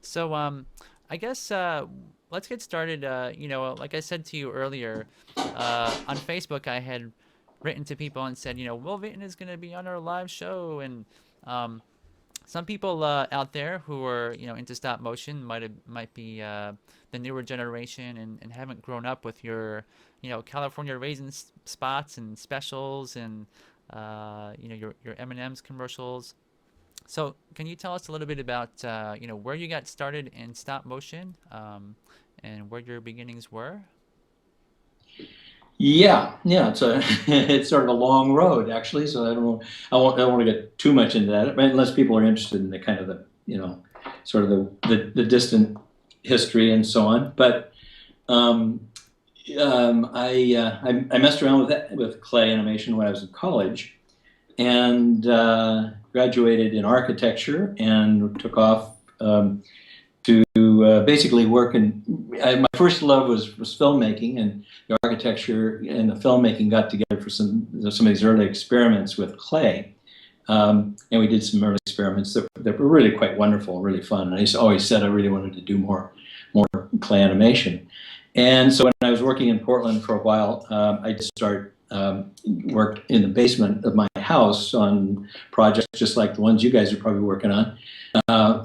So, I guess let's get started. Like I said to you earlier, on Facebook, I had written to people and said, Will Vinton is going to be on our live show, and um, some people out there who are into stop motion might be the newer generation and haven't grown up with your California raisin spots and specials and your M&M's commercials. So can you tell us a little bit about where you got started in stop motion, and where your beginnings were? Yeah, it's a it's sort of a long road actually. So I don't want to get too much into that, unless people are interested in the kind of the sort of the distant history and so on. But um, I messed around with with clay animation when I was in college, and graduated in architecture and took off to basically work in. My first love was filmmaking, and the architecture and the filmmaking got together for some of these early experiments with clay. And we did some early experiments that were really quite wonderful, really fun. And always said I really wanted to do more clay animation. And so when I was working in Portland for a while, I just started worked in the basement of my house on projects just like the ones you guys are probably working on,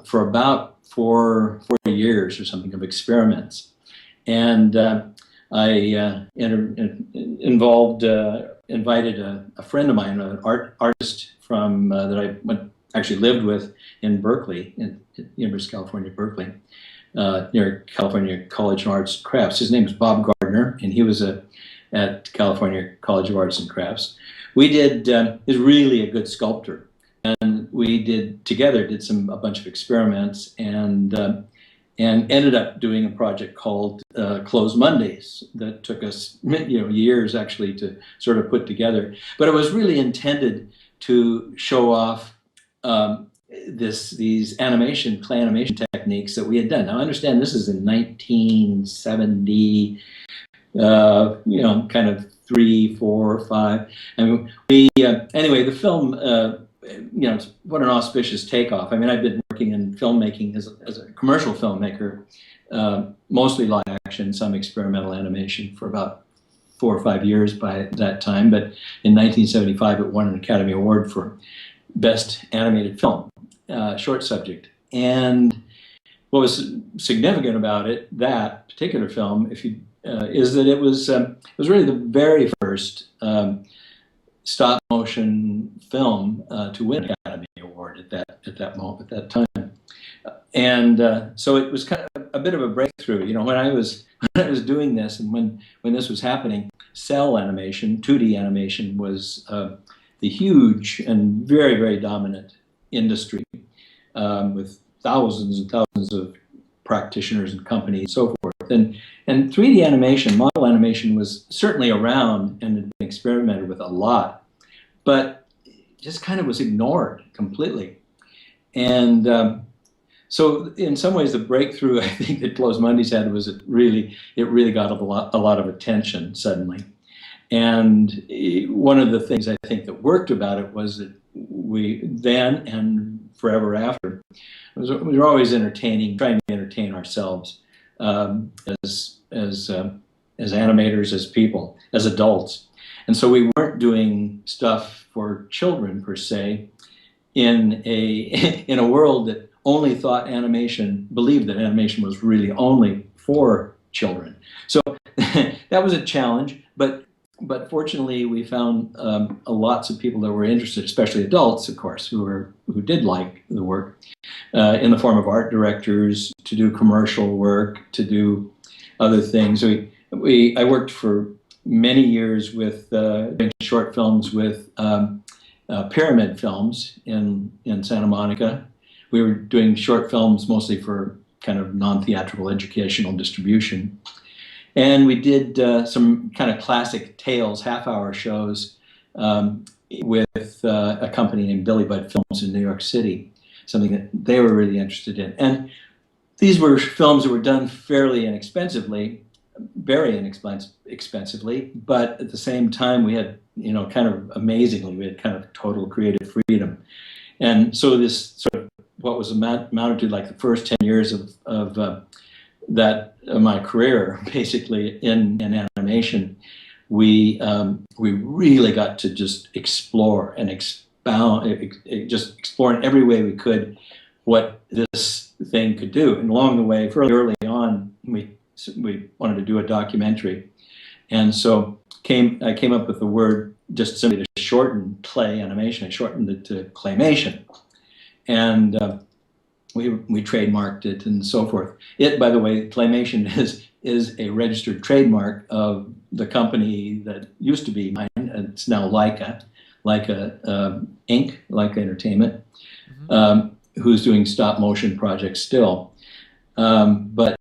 for about four years or something of experiments. And I invited a friend of mine, an artist from that actually lived with in Berkeley, in University of California, Berkeley, near California College of Arts and Crafts. His name is Bob Gardner, and he was at California College of Arts and Crafts. We did. He's really a good sculptor, and we did a bunch of experiments, and ended up doing a project called Closed Mondays that took us years actually to sort of put together. But it was really intended to show off these clay animation techniques that we had done. Now I understand this is in 1970, kind of three, four, five. And anyway, the film, what an auspicious takeoff. I mean, I've been working in filmmaking as a commercial filmmaker, mostly live action, some experimental animation for about 4 or 5 years by that time. But in 1975, it won an Academy Award for Best Animated Film, short subject. And what was significant about that particular film, is that it was really the very first stop motion film to win an Academy Award at that time, and so it was kind of a bit of a breakthrough. When I was doing this, and when this was happening, cell animation, 2D animation, was the huge and very, very dominant industry, with thousands and thousands of practitioners and companies and so forth. And 3D animation, model animation, was certainly around and had been experimented with a lot, but just kind of was ignored completely. And so in some ways, the breakthrough I think that Closed Mondays had was it really got a lot of attention suddenly. And one of the things I think that worked about it was that we then and forever after, we were always trying to entertain ourselves, as animators, as people, as adults. And so we weren't doing stuff for children per se, in in a world that believed that animation was really only for children. So that was a challenge, but fortunately we found lots of people that were interested, especially adults, of course, who did like the work, in the form of art directors, to do commercial work, to do other things. I worked for many years with doing short films with Pyramid Films in Santa Monica. We were doing short films mostly for kind of non-theatrical educational distribution. And we did some kind of classic tales, half-hour shows, with a company named Billy Budd Films in New York City, something that they were really interested in. And these were films that were done fairly inexpensively, very inexpensively, but at the same time we had, kind of amazingly, we had kind of total creative freedom. And so this sort of what was amounted to like the first 10 years of my career, basically in animation, we really got to just explore and expound, just explore in every way we could what this thing could do. And along the way, fairly early on, we wanted to do a documentary, and so I came up with the word just simply to shorten play animation. I shortened it to claymation, and we trademarked it and so forth. It, by the way, claymation is a registered trademark of the company that used to be mine. It's now Leica Inc., Leica Entertainment, who's doing stop motion projects still. But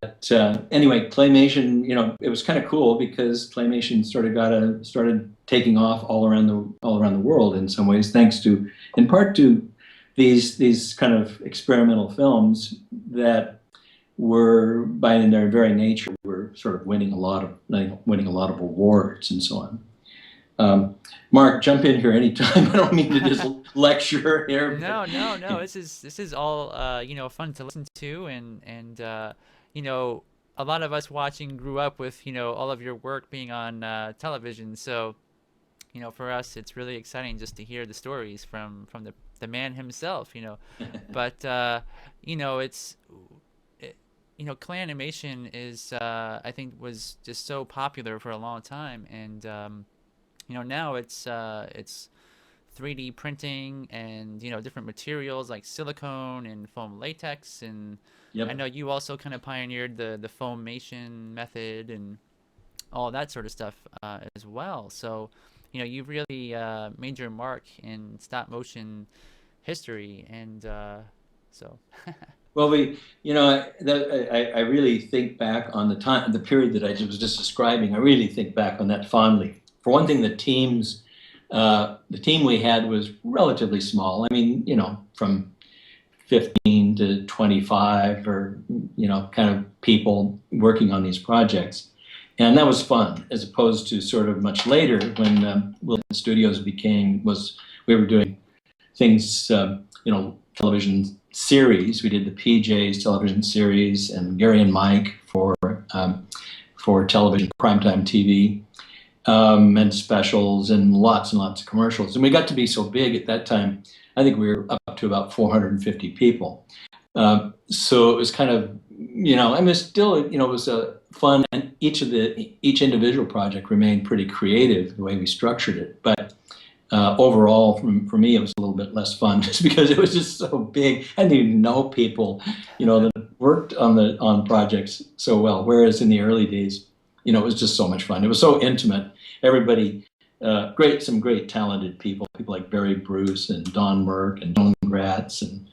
anyway, claymation, it was kind of cool because claymation started taking off all around the world in some ways, thanks to, in part to these kind of experimental films that were, by their very nature, were sort of winning a lot of awards and so on. Mark, jump in here anytime. I don't mean to just lecture here. No. This is all fun to listen to, and a lot of us watching grew up with all of your work being on television. So for us, it's really exciting just to hear the stories from the man himself. But clay animation is I think was just so popular for a long time, and now it's 3D printing and different materials like silicone and foam latex, and Yep. I know you also kind of pioneered the foamation method and all that sort of stuff as well. So you've really made your mark in stop motion history, and so Well, I really think back on the period that I was just describing. I really think back on that fondly. For one thing, the team we had was relatively small. I mean, from 15 to 25, or kind of people working on these projects, and that was fun, as opposed to sort of much later when Will Vinton Studios we were doing things, television series. We did the PJs television series and Gary and Mike for television, primetime TV, and specials and lots of commercials. And we got to be so big at that time. I think we were up to about 450 people. So it was kind of, I mean, still, it was a fun, and each individual project remained pretty creative the way we structured it. But overall, for me, it was a little bit less fun just because it was just so big. I didn't even know people, that worked on projects so well. Whereas in the early days, it was just so much fun. It was so intimate. Everybody, some great talented people like Barry Bruce and Don Merck and Joan Gratz and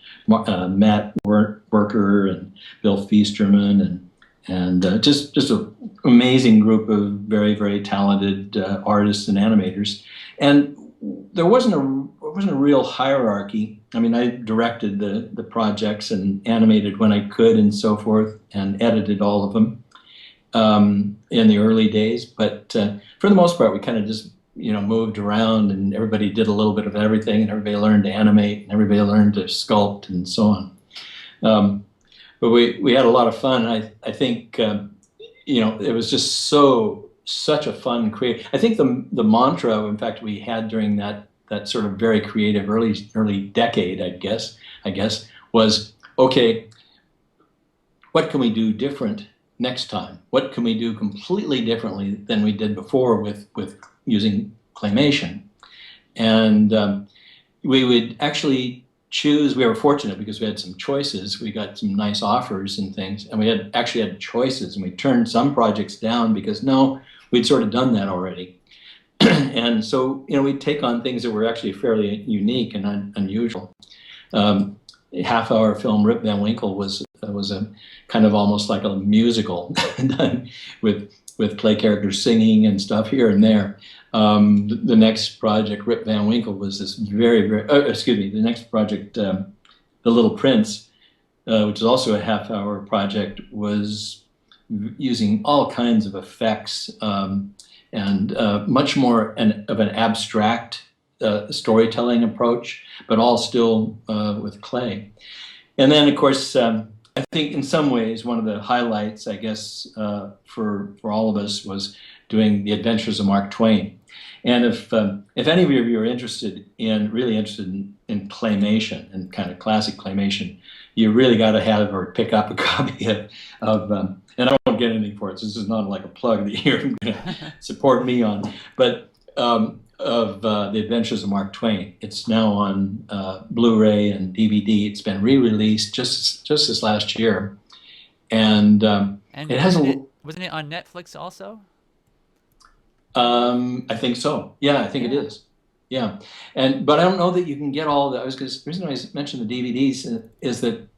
Matt Worker and Bill Feasterman and just an amazing group of very, very talented artists and animators. And there wasn't a real hierarchy. I mean, I directed the projects and animated when I could and so forth, and edited all of them in the early days. But for the most part, we kind of just moved around, and everybody did a little bit of everything, and everybody learned to animate, and everybody learned to sculpt, and so on. But we had a lot of fun. I think it was just such a fun create. I think the mantra, in fact, we had during that sort of very creative early decade, I guess, was, okay, what can we do different next time? What can we do completely differently than we did before with using claymation? And we would actually choose. We were fortunate because we had some choices. We got some nice offers and things, and we actually had choices, and we turned some projects down because we'd sort of done that already. And so we'd take on things that were actually fairly unique and unusual. Half-hour film Rip Van Winkle was a kind of almost like a musical done with play characters singing and stuff here and there. The next project, Rip Van Winkle, was this the next project, The Little Prince, which is also a half-hour project, was using all kinds of effects and much more of an abstract storytelling approach, but all still with clay. And then, of course, I think in some ways one of the highlights, I guess, for all of us was doing The Adventures of Mark Twain. And if any of you are really interested in claymation and kind of classic claymation, you really got to have or pick up a copy of and I won't get anything for it. So this is not like a plug that you're going to support me on, but of The Adventures of Mark Twain. It's now on Blu-ray and DVD. It's been re-released just this last year, and And it has wasn't it on Netflix also? I think so. Yeah, I think it is. Yeah, but I don't know that you can get all the. The reason I mentioned the DVDs is that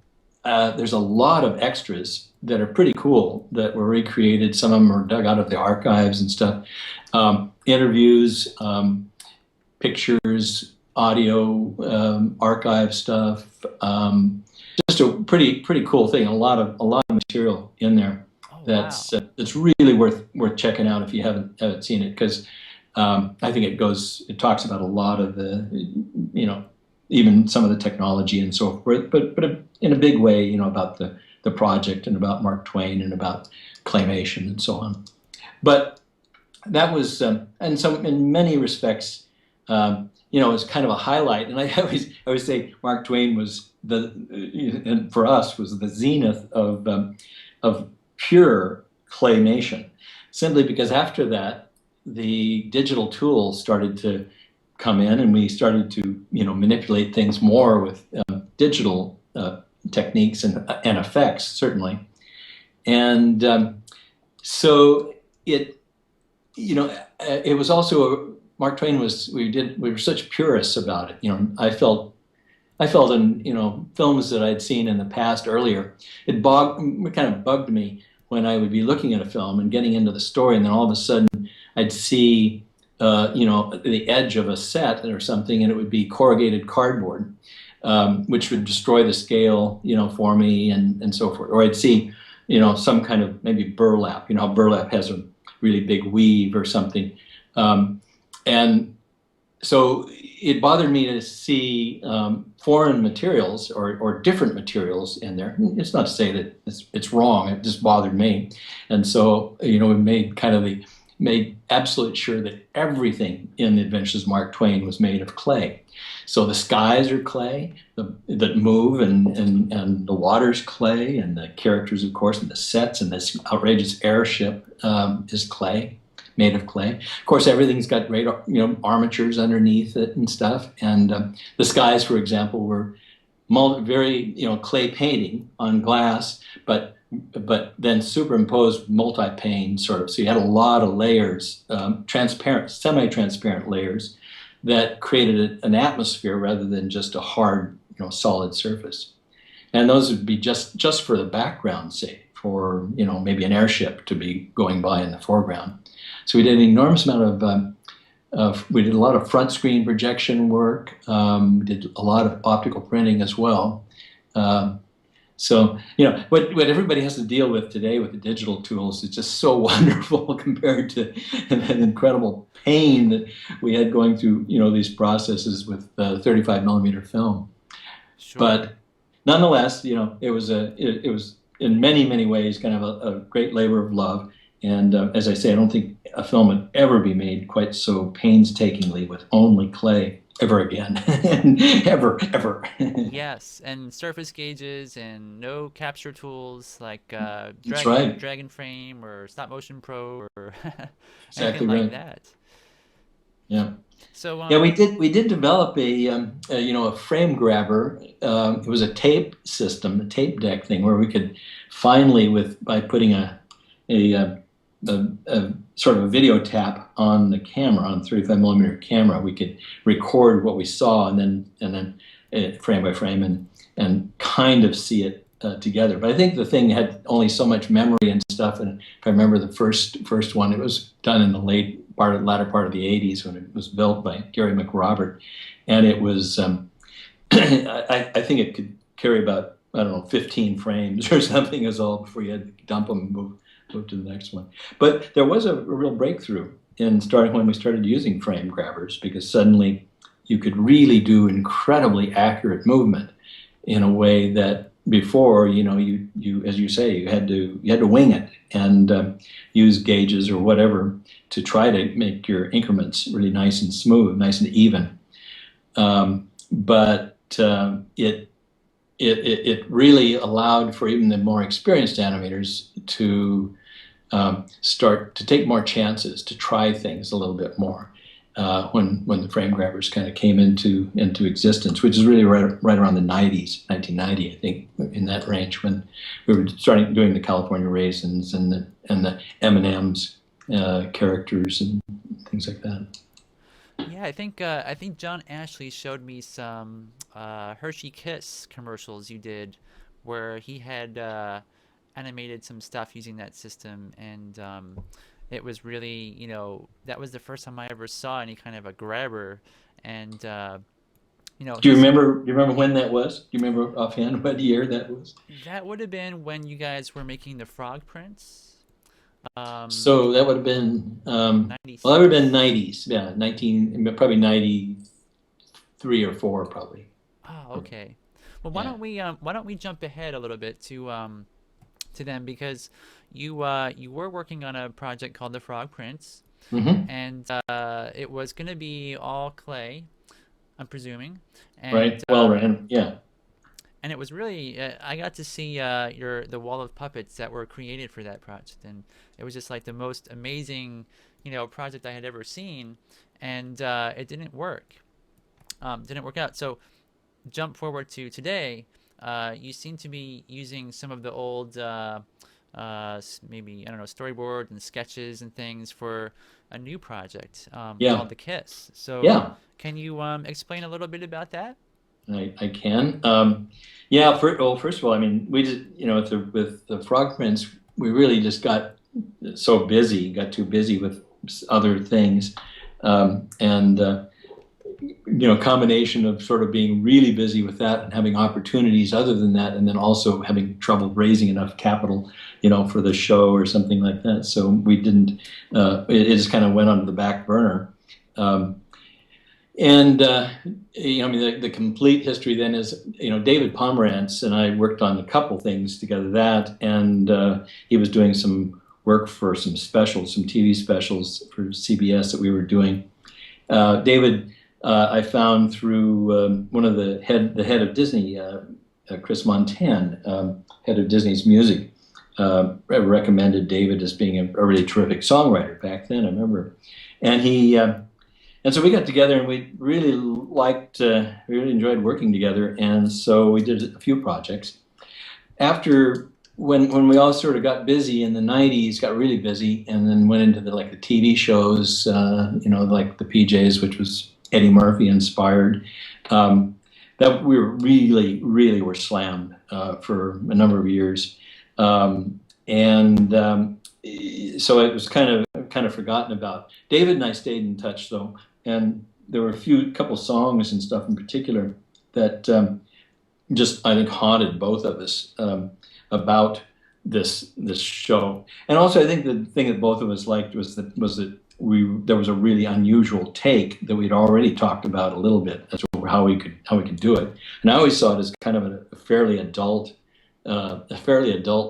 there's a lot of extras that are pretty cool that were recreated. Some of them are dug out of the archives and stuff. Interviews, pictures, audio, archive stuff. Just a pretty cool thing. A lot of material in there. Oh, That's wow. that's really worth checking out if you haven't seen it, because I think it talks about a lot of the, even some of the technology and so forth, but in a big way, about the project and about Mark Twain and about claymation and so on. But that was, and so in many respects, it's kind of a highlight. And I always say Mark Twain was and for us was the zenith of pure claymation, simply because after that, the digital tools started to come in, and we started to manipulate things more with digital techniques and effects, certainly. And so it was also Mark Twain was we were such purists about it. I felt in films that I'd seen in the past earlier, it kind of bugged me when I would be looking at a film and getting into the story, and then all of a sudden I'd see the edge of a set or something, and it would be corrugated cardboard, which would destroy the scale, for me, and so forth. Or I'd see, some kind of maybe burlap. How burlap has a really big weave or something, and so it bothered me to see foreign materials or different materials in there. It's not to say that it's wrong. It just bothered me, and so we made absolute sure that everything in The Adventures of Mark Twain was made of clay. So the skies are clay that move, and the water's clay, and the characters, of course, and the sets, and this outrageous airship is clay, made of clay. Of course, everything's got great, armatures underneath it and stuff. And the skies, for example, were very, clay painting on glass, but then superimposed multi-pane sort of. So you had a lot of layers, transparent, semi-transparent layers that created an atmosphere rather than just a hard, solid surface. And those would be just for the background's sake, for, maybe an airship to be going by in the foreground. So we did an enormous amount we did a lot of front screen projection work. We did a lot of optical printing as well. So, what everybody has to deal with today with the digital tools is just so wonderful compared to an incredible pain that we had going through, these processes with 35 millimeter film. Sure. But nonetheless, it was in many, many ways kind of a great labor of love. And as I say, I don't think a film would ever be made quite so painstakingly with only clay ever again. ever. Yes, and surface gauges and no capture tools like That's right. Dragon Frame or Stop Motion Pro or Exactly anything right. like that. Yeah. So Yeah, we did develop a frame grabber. It was a tape system, a tape deck thing, where we could finally, by putting a sort of a video tap on the camera, on 35 millimeter camera, we could record what we saw and then frame by frame and kind of see it together. But I think the thing had only so much memory and stuff. And if I remember the first one, it was done in the latter part of the 80s when it was built by Gary McRobert, and it was I think it could carry about, I don't know, 15 frames or something is all before you had to dump them and move to the next one. But there was a real breakthrough when we started using frame grabbers, because suddenly you could really do incredibly accurate movement in a way that before, you as you say, you had to wing it and use gauges or whatever to try to make your increments really nice and smooth, nice and even. But it really allowed for even the more experienced animators to start to take more chances, to try things a little bit more. When the frame grabbers kind of came into existence, which is really right around the 90s, 1990, I think, in that range, when we were starting doing the California Raisins and the M&M's characters and things like that. Yeah, I think John Ashley showed me some Hershey Kiss commercials you did, where he had animated some stuff using that system, and it was really, that was the first time I ever saw any kind of a grabber, and Do you his remember? Do you remember when that was? Do you remember offhand what year that was? that would have been when you guys were making the frog prints, So that would have been well, that would have been 96. 90s, yeah, probably 93 or four, probably. Oh, okay. Well, Yeah. why don't we jump ahead a little bit to them, because you were working on a project called the Frog Prince, Hmm. and it was going to be all clay, I'm presuming, Right. and Well, ran. Yeah. it was really I got to see the wall of puppets that were created for that project, and it was just like the most amazing project I had ever seen, and it didn't work out. So jump forward to today, you seem to be using some of the old maybe, I don't know, storyboards and sketches and things for a new project Yeah. called The Kiss. So Yeah. can you explain a little bit about that? I can. Yeah. Well, first of all, I mean, we just, with the Frog Prince, we really just got so busy, got too busy with other things, and combination of sort of being really busy with that and having opportunities other than that, and then also having trouble raising enough capital, for the show or something like that. So we didn't. It just kind of went onto the back burner. Um, and I mean, the complete history then is, David Pomerantz and I worked on a couple things together. That, and he was doing some work for some specials, some TV specials for CBS that we were doing. David, I found through one of the head of Disney, Chris Montan, head of Disney's music, recommended David as being a really terrific songwriter back then. I remember, and he. And so we got together and we really we really enjoyed working together. And so we did a few projects. After, when we all sort of got busy in the 90s, got really busy, and then went into the TV shows, like the PJs, which was Eddie Murphy inspired, that we really were slammed for a number of years. And so it was kind of forgotten about. David and I stayed in touch though, and there were couple songs and stuff in particular that just, I think, haunted both of us about this show. And also, I think the thing that both of us liked was that there was a really unusual take that we'd already talked about a little bit as to how we could do it. And I always saw it as kind of a fairly adult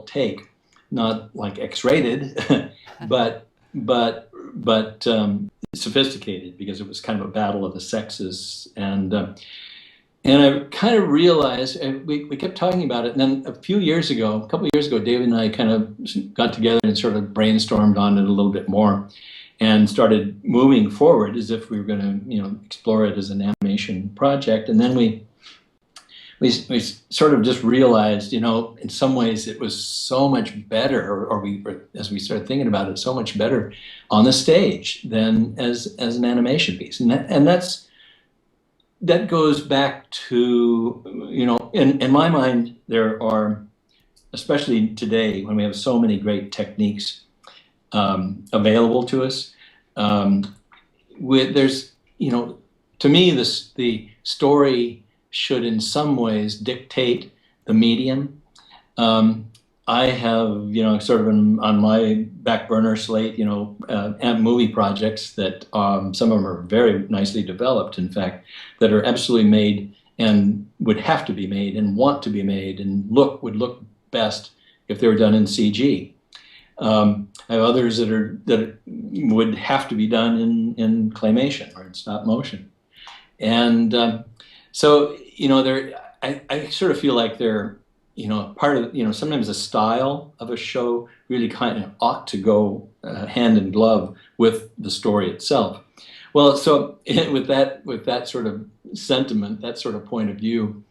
take, not like X-rated, but sophisticated, because it was kind of a battle of the sexes. And I kind of realized, and we kept talking about it, and then a couple of years ago, David and I kind of got together and sort of brainstormed on it a little bit more, and started moving forward as if we were going to, explore it as an animation project. And then we sort of just realized, in some ways it was so much better, or as we started thinking about it, so much better on the stage than as an animation piece. And that goes back to, in my mind, there are, especially today when we have so many great techniques available to us, there's, to me, the story should in some ways dictate the medium. I have, sort of on my back burner slate, movie projects that some of them are very nicely developed, in fact, that are absolutely made and would have to be made and want to be made and would look best if they were done in CG. I have others that would have to be done in claymation or in stop motion. And so, I sort of feel like they're, part of, sometimes the style of a show really kind of ought to go hand in glove with the story itself. Well, so with that sort of sentiment, that sort of point of view,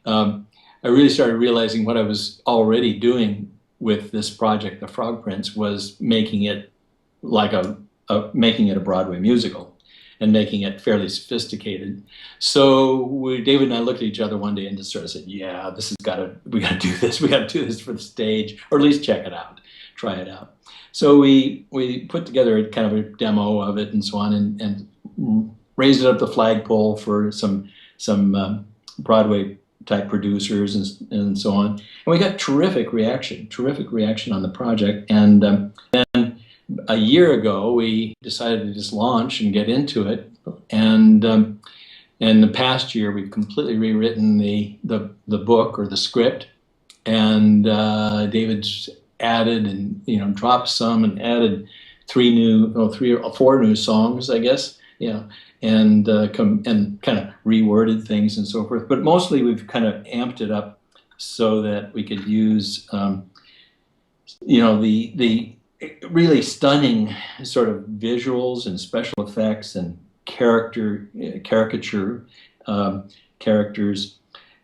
I really started realizing what I was already doing with this project, The Frog Prince, was making it like making it a Broadway musical and making it fairly sophisticated. So David and I looked at each other one day and just sort of said, "Yeah, we got to do this. We got to do this for the stage, or at least check it out, try it out." So we put together a kind of a demo of it and so on, and raised it up the flagpole for some Broadway type producers and so on. And we got terrific reaction on the project. And then a year ago, we decided to just launch and get into it. And in the past year, we've completely rewritten the book or the script. And David's added and dropped some and added three or four new songs, I guess. And kind of reworded things and so forth. But mostly we've kind of amped it up so that we could use, the really stunning sort of visuals and special effects and caricature characters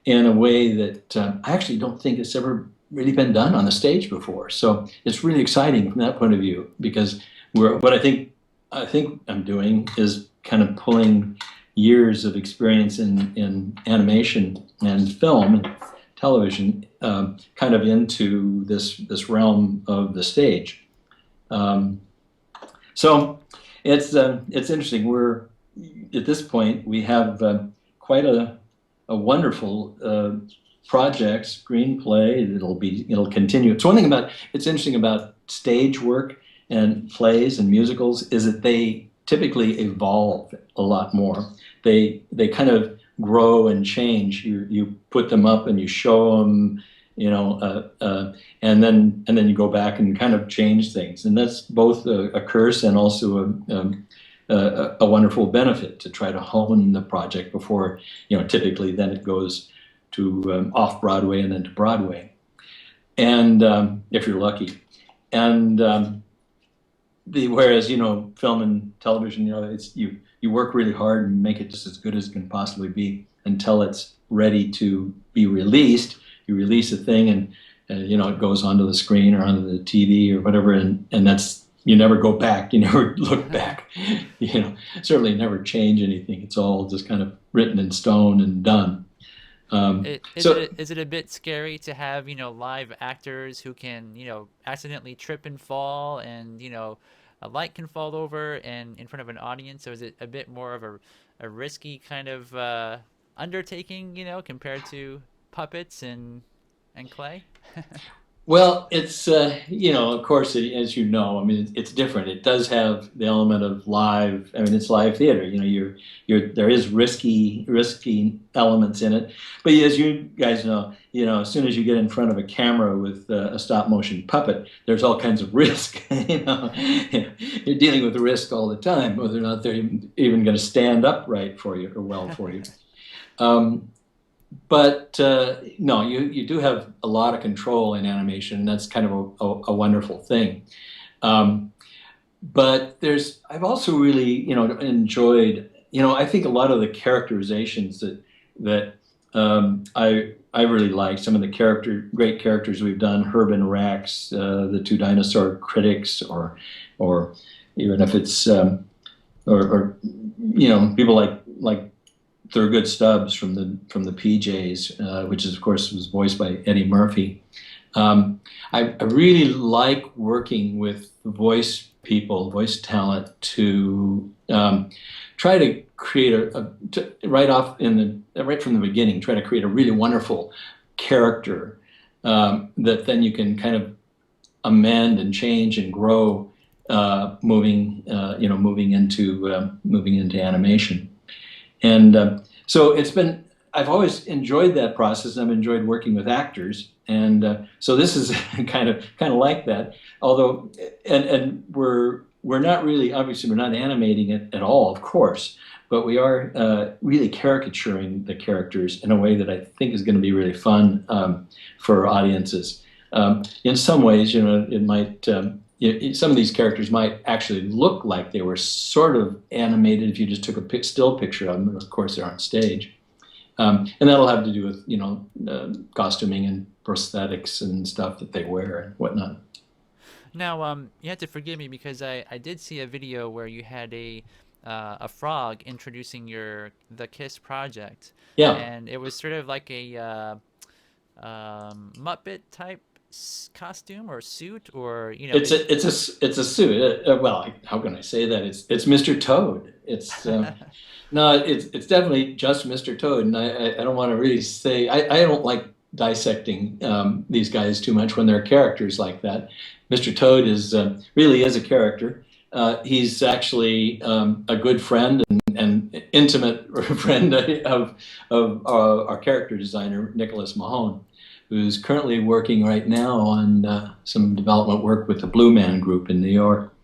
in a way that I actually don't think it's ever really been done on the stage before. So it's really exciting from that point of view, because what I think I'm doing is kind of pulling years of experience in animation and film and television kind of into this realm of the stage. So it's interesting. We're at this point, we have quite a wonderful project screenplay. It'll continue. It's interesting about stage work and plays and musicals is that they typically evolve a lot more. They kind of grow and change. You put them up and you show them, and then you go back and kind of change things. And that's both a curse and also a wonderful benefit to try to hone the project before, typically then it goes to off Broadway and then to Broadway. And if you're lucky. And whereas film and television, it's you work really hard and make it just as good as it can possibly be until it's ready to be released. You release a thing and it goes onto the screen or onto the TV or whatever, and that's, you never go back, you never look back, certainly never change anything. It's all just kind of written in stone and done. Is it a bit scary to have live actors who can accidentally trip and fall, and a light can fall over and in front of an audience? So is it a bit more of a risky kind of undertaking, compared to puppets and clay? Well, it's of course, as you know, I mean, it's different. It does have the element of live. I mean, it's live theater. There is risky elements in it. But as you guys know, as soon as you get in front of a camera with a stop motion puppet, there's all kinds of risk. You're dealing with risk all the time, whether or not they're even going to stand upright for you or well for you. But no, you do have a lot of control in animation, and that's kind of a wonderful thing. But I've also really, enjoyed, I think a lot of the characterizations that I really like. Some of the great characters we've done, Herb and Rex, the two dinosaur critics, or even if it's or people like Thurgood Stubbs from the PJs, which is, of course, was voiced by Eddie Murphy. I really like working with voice talent to try to create right from the beginning, try to create a really wonderful character that then you can kind of amend and change and grow, moving into animation. And so it's been I've always enjoyed that process. I've enjoyed working with actors, and so this is kind of like that. Although, and we're not really, obviously we're not animating it at all, of course, but we are really caricaturing the characters in a way that I think is going to be really fun for audiences. In some ways, it might. Some of these characters might actually look like they were sort of animated if you just took a still picture of them. Of course, they're on stage. And that'll have to do with, costuming and prosthetics and stuff that they wear and whatnot. Now, you have to forgive me because I did see a video where you had a frog introducing the Kiss project, Yeah, and it was sort of like a Muppet type costume or suit, or it's a suit. Well, how can I say that? It's Mr. Toad. It's no, it's definitely just Mr. Toad, and I don't want to really say I don't like dissecting these guys too much when they're characters like that. Mr. Toad is really is a character. He's actually a good friend and intimate friend of our character designer, Nicholas Mahone, who's currently working right now on some development work with the Blue Man Group in New York.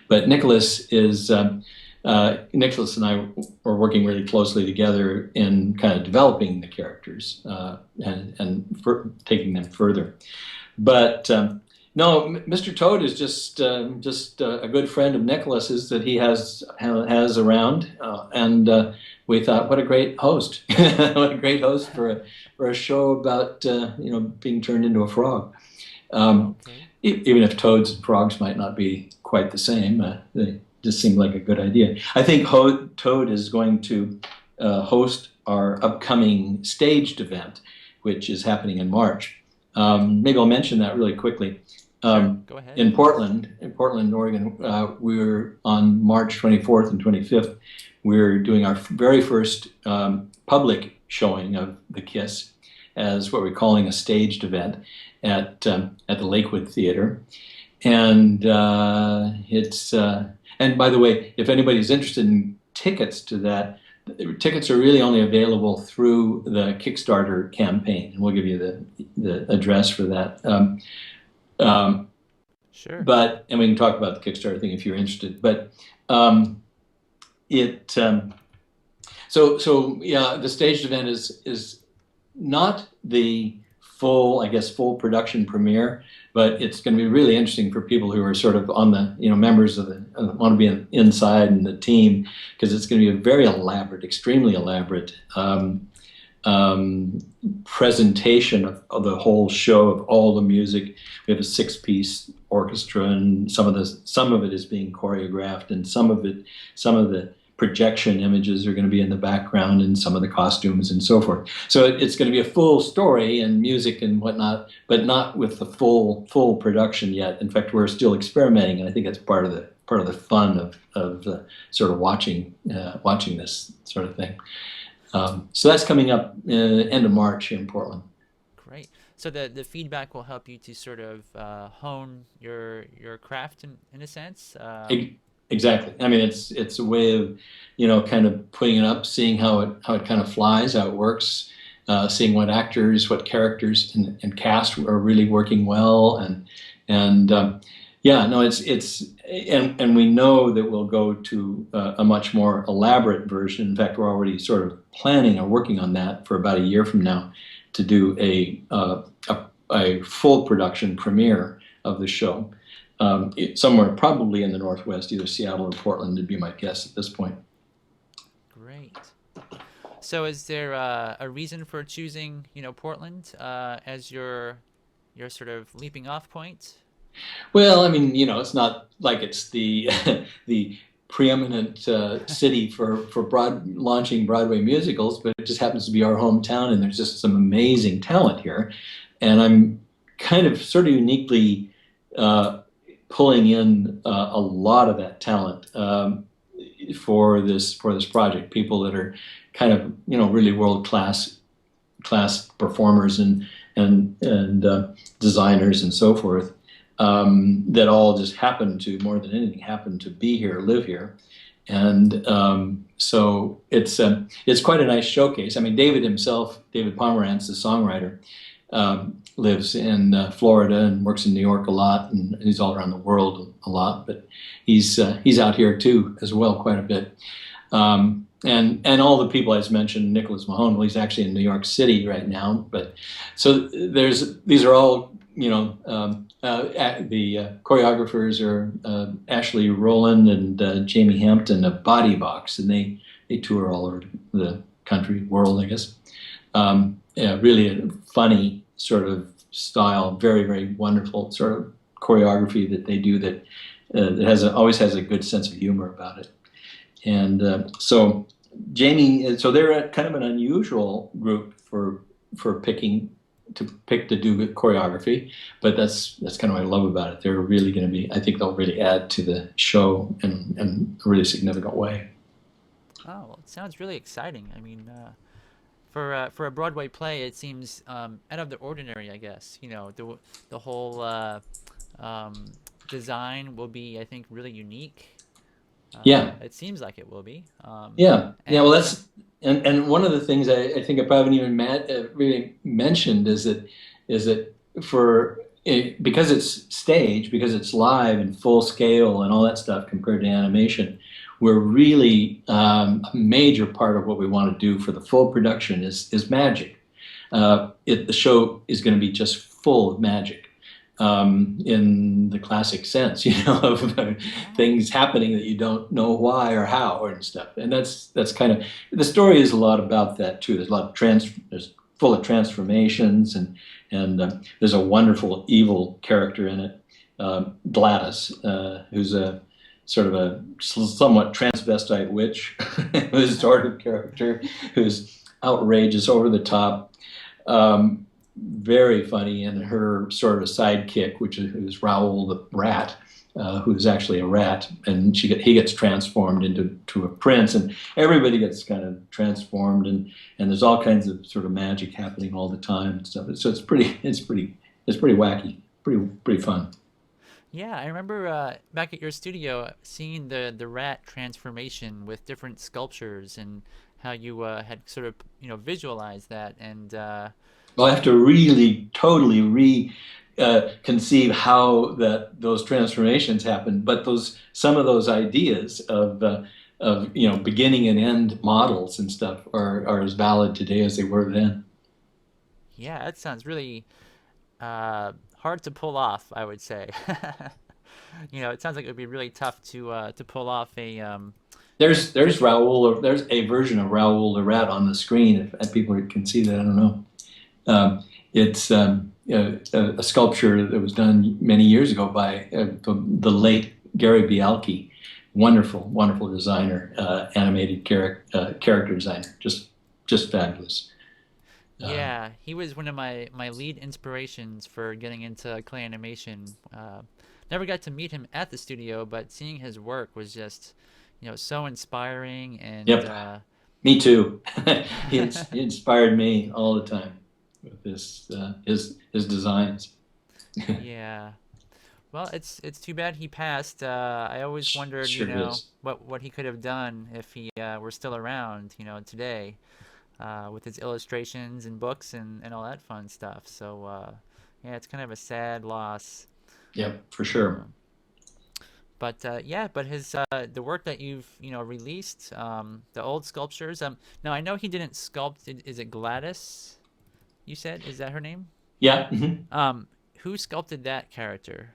But Nicholas and I are working really closely together in kind of developing the characters and taking them further. But no, Mr. Toad is just a good friend of Nicholas's that he has around, and we thought, what a great host! What a great host for a show about being turned into a frog. okay. Even if toads and frogs might not be quite the same, they just seemed like a good idea. I think Toad is going to host our upcoming staged event, which is happening in March. Maybe I'll mention that really quickly. Sure, go ahead. In Portland, Oregon, we're on March 24th and 25th. We're doing our very first public showing of the Kiss as what we're calling a staged event at the Lakewood Theater, and and by the way, if anybody's interested in tickets to that, tickets are really only available through the Kickstarter campaign, and we'll give you the address for that. Sure. And we can talk about the Kickstarter thing if you're interested. But yeah, the staged event is not the full production premiere, but it's going to be really interesting for people who are sort of on the members of the want to be inside and the team, because it's going to be a very elaborate, extremely elaborate presentation of the whole show, of all the music. We have a 6-piece orchestra, and some of it is being choreographed, and some of the projection images are going to be in the background, and some of the costumes and so forth. So it's going to be a full story and music and whatnot, but not with the full production yet. In fact, we're still experimenting, and I think that's part of the fun of sort of watching this sort of thing. So that's coming up end of March here in Portland. Great. So the feedback will help you to sort of hone your craft in a sense. Exactly. I mean, it's a way of, kind of putting it up, seeing how it kind of flies, how it works, seeing what actors, what characters and cast are really working well, and yeah, no, and we know that we'll go to a much more elaborate version. In fact, we're already sort of planning or working on that for about a year from now to do a full production premiere of the show. Somewhere probably in the Northwest, either Seattle or Portland would be my guess at this point. Great. So is there a reason for choosing, Portland as your sort of leaping off point? Well, I mean, it's not like it's the the preeminent city for launching Broadway musicals, but it just happens to be our hometown, and there's just some amazing talent here, and I'm kind of sort of uniquely pulling in a lot of that talent for this project. People that are kind of really world class performers and designers and so forth. That all just more than anything, happen to be here, live here, And so it's quite a nice showcase. I mean, David himself, David Pomerantz, the songwriter, lives in Florida and works in New York a lot, and he's all around the world a lot. But he's out here too as well quite a bit. And all the people I just mentioned, Nicholas Mahone, well, he's actually in New York City right now. But so these are all, the choreographers are Ashley Rowland and Jamie Hampton of Body Box, and they tour all over the country, world, I guess. Yeah, really a funny sort of style, very, very wonderful sort of choreography that they do that always has a good sense of humor about it. And so Jamie, so they're kind of an unusual group for picking to do choreography, but that's kind of what I love about it. They're really going to be, I think they'll really add to the show in a really significant way. Oh, well, it sounds really exciting. I mean, for a Broadway play, it seems out of the ordinary, I guess. The whole um, design will be, I think, really unique. Yeah, It seems like it will be. yeah. Well, And and one of the things I think I probably haven't even really mentioned is that because it's stage, because it's live and full scale and all that stuff compared to animation, we're really a major part of what we want to do for the full production is magic. The show is going to be just full of magic. In the classic sense, of things happening that you don't know why or how and stuff. And that's kind of the story is a lot about that too. There's a lot of there's full of transformations and there's a wonderful evil character in it, Gladys, who's a sort of a somewhat transvestite witch, who's sort of character who's outrageous, over the top. Very funny, and her sort of sidekick, who's Raoul the rat, who's actually a rat, and he gets transformed into a prince, and everybody gets kind of transformed, and there's all kinds of sort of magic happening all the time and stuff. So it's pretty wacky, pretty fun. yeah, I remember back at your studio seeing the rat transformation with different sculptures and how you had sort of visualized that and. Well, I have to really totally conceive how those transformations happen, but some of those ideas of beginning and end models and stuff are as valid today as they were then. Yeah, that sounds really hard to pull off, I would say. It sounds like it would be really tough to pull off a There's visual. Raoul, or there's a version of Raoul the rat on the screen. If people can see that, I don't know. It's a sculpture that was done many years ago by the late Gary Bialke, wonderful, wonderful designer, animated character designer, just fabulous. Uh, Yeah, he was one of my lead inspirations for getting into clay animation. Never got to meet him at the studio, but seeing his work was just, so inspiring and yep, me too. He inspired me all the time with his designs. yeah. Well, it's too bad he passed. I always wondered, Sure is. what he could have done if he were still around, today, with his illustrations and books and all that fun stuff. So, yeah, it's kind of a sad loss. Yep, for sure. Um, but yeah, but his the work that you've released, the old sculptures. Now I know he didn't sculpt. Is it Gladys? You said, is that her name? Yeah. Mhm. Um, who sculpted that character?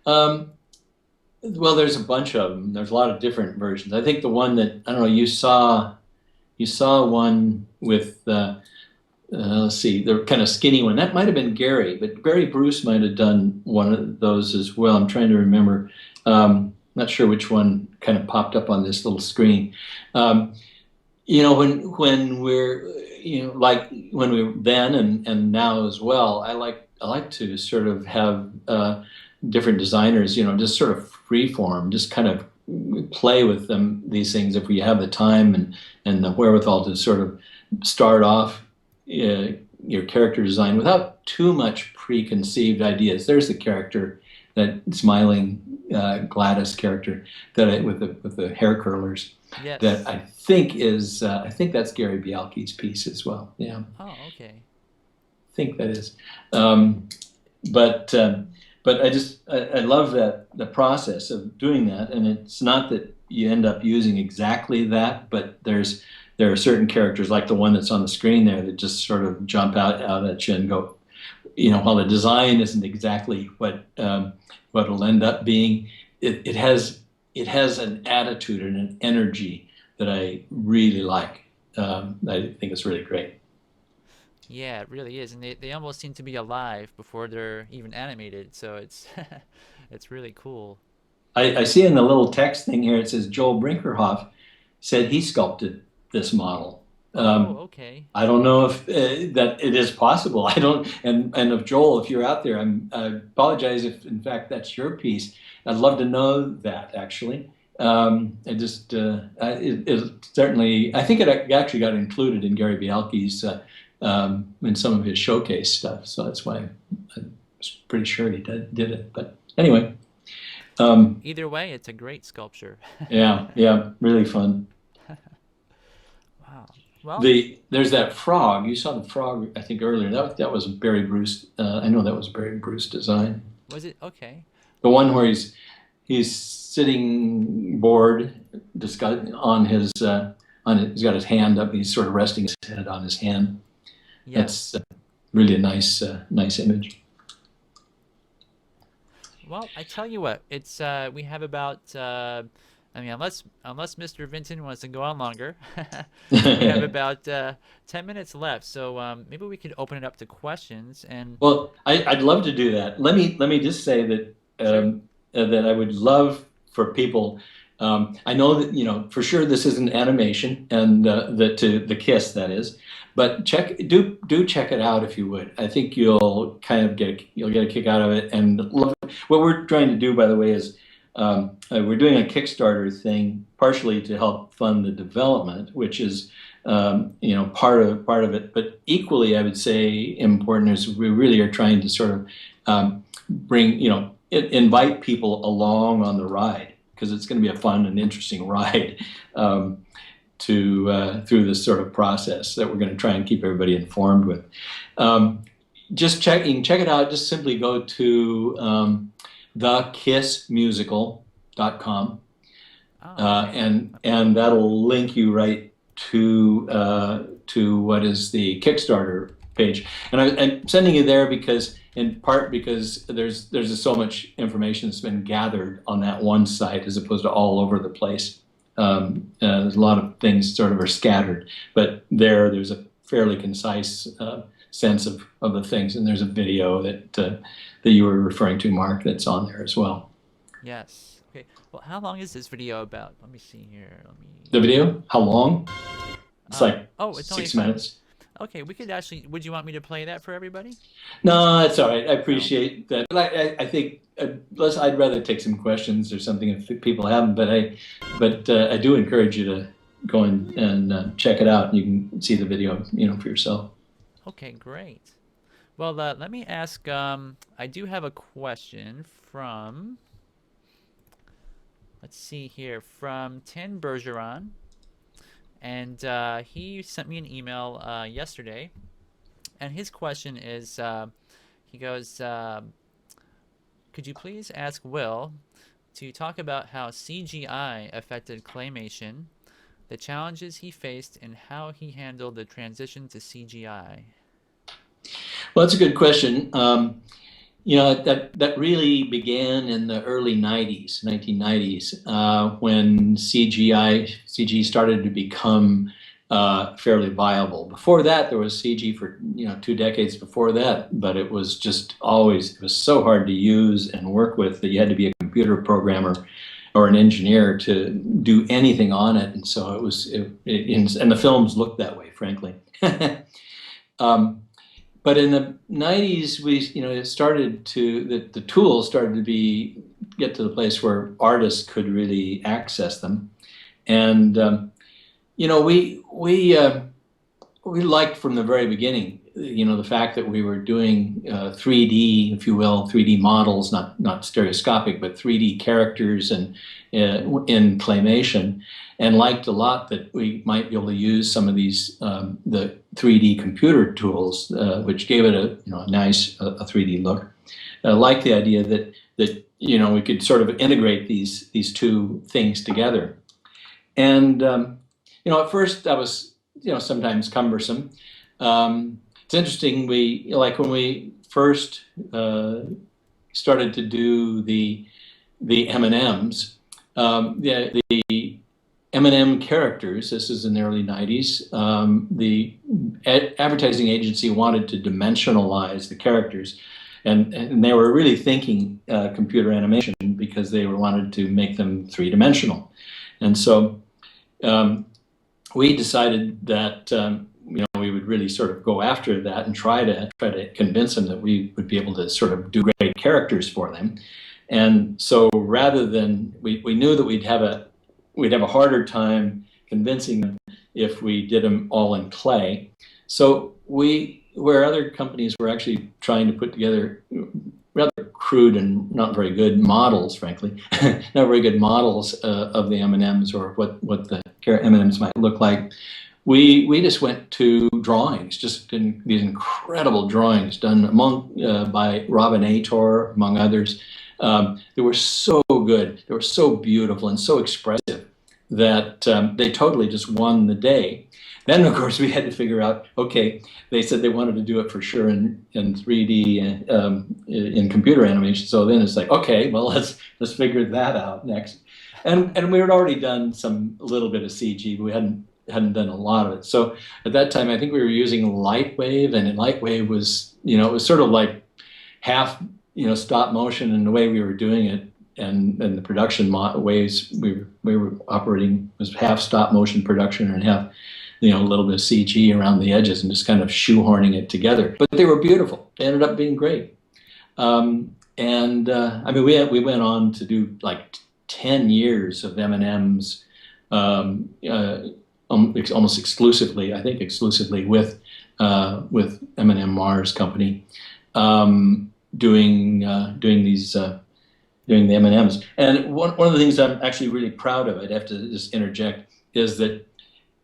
Um, well, there's a bunch of them. There's a lot of different versions. I think the one that I don't know you saw one with let's see, the kind of skinny one. That might have been Gary, but Gary Bruce might have done one of those as well. I'm trying to remember. Not sure which one kind of popped up on this little screen. Um, when we're like when we were then and now as well, I like to sort of have different designers, just sort of free form, just kind of play with these things if we have the time and the wherewithal to sort of start off uh, your character design without too much preconceived ideas. There's the character, that smiling Gladys character with the hair curlers, that Yes. I think that's Gary Bialke's piece as well. Yeah, Oh, okay. I think that is. Um, but I love that the process of doing that, and it's not that you end up using exactly that, but there are certain characters like the one that's on the screen there that just sort of jump out at you and go, while the design isn't exactly what it'll end up being, it has an attitude and an energy that I really like. I think it's really great. Yeah, it really is, and they almost seem to be alive before they're even animated. So it's it's really cool. I see in the little text thing here it says Joel Brinkerhoff said he sculpted this model. Oh, Um, okay. I don't know if that it is possible. I don't. And if Joel, if you're out there, I apologize if in fact that's your piece. I'd love to know that actually. It certainly. I think it actually got included in Gary Bialke's in some of his showcase stuff. So that's why I was pretty sure he did it. But anyway, um, Either way, it's a great sculpture. yeah, really fun. Wow. Well, There's that frog. You saw the frog, I think earlier. That was Barry Bruce. I know that was Barry Bruce design. was it okay? The one where he's sitting bored, on his he's got his hand up. He's sort of resting his head on his hand. That's Yes. really a nice image. Well, I tell you what, it's we have about I mean, unless Mr. Vinton wants to go on longer, we have about 10 minutes left. So maybe we could open it up to questions and Well, I'd love to do that. Let me just say that sure. that I would love for people. I know that for sure this isn't animation, and the Kiss that is, but do check it out if you would. I think you'll kind of you'll get a kick out of it and love it. What we're trying to do, by the way, is we're doing a Kickstarter thing partially to help fund the development, which is part of it. But equally, I would say important is we really are trying to sort of bring invite people along on the ride, because it's going to be a fun and interesting ride through this sort of process that we're going to try and keep everybody informed with. You can check it out. Just simply go to thekissmusical.com, Oh, okay. and that'll link you right to what is the Kickstarter page. And I'm sending you there in part because there's just so much information that's been gathered on that one site as opposed to all over the place. There's a lot of things sort of are scattered, but there's a fairly concise sense of the things, and there's a video that you were referring to, Mark, that's on there as well. Yes. Okay. Well, how long is this video about? Let me see here. Let me. The video, how long? It's like Oh, it's only 5 minutes. 6 minutes. Okay, we could actually. Would you want me to play that for everybody? No, that's all right. I No. appreciate that. But I think I'd rather take some questions or something if people haven't. But I do encourage you to go and check it out. You can see the video, for yourself. Okay, great. Well, let me ask. I do have a question from. Let's see here, from Tin Bergeron, and he sent me an email yesterday, and his question is, he goes, could you please ask Will to talk about how CGI affected claymation, the challenges he faced, and how he handled the transition to CGI? Well, that's a good question. That really began in the early 90s, 1990s, when CG started to become fairly viable. Before that, there was CG for 2 decades before that, but it was so hard to use and work with that you had to be a computer programmer or an engineer to do anything on it, and so and the films looked that way, frankly. But in the 90s, the tools started to get to the place where artists could really access them, and we liked from the very beginning the fact that we were doing 3D, if you will, 3D models, not stereoscopic, but 3D characters and in claymation, and liked a lot that we might be able to use some of these the 3D computer tools, which gave it a nice 3D look. Like the idea that we could sort of integrate these two things together. And at first that was sometimes cumbersome. It's interesting. When we first started to do the M&Ms, the M&M characters. This is in the early '90s. The advertising agency wanted to dimensionalize the characters. And they were really thinking computer animation because they wanted to make them three-dimensional. And so we decided that we would really sort of go after that and try to convince them that we would be able to sort of do great characters for them. And so rather than we knew that we'd have a harder time convincing them if we did them all in clay. So where other companies were actually trying to put together rather crude and not very good models, frankly, not very good models of the M&Ms or what the M&Ms might look like, we just went to drawings, just in these incredible drawings done by Robin Ator, among others. They were so good, they were so beautiful and so expressive that they totally just won the day. Then, of course, we had to figure out, okay, they said they wanted to do it for sure in 3D in computer animation. So then it's like, okay, well, let's figure that out next. And we had already done a little bit of CG, but we hadn't done a lot of it. So at that time, I think we were using Lightwave, and Lightwave was, it was sort of like half, stop motion, and the way we were doing it and the production ways we were operating was half stop motion production and half a little bit of CG around the edges and just kind of shoehorning it together. But they were beautiful. They ended up being great. We went on to do like 10 years of M&Ms, almost exclusively, I think exclusively with M&M Mars Company, doing the M&Ms. And one of the things I'm actually really proud of, I'd have to just interject, is that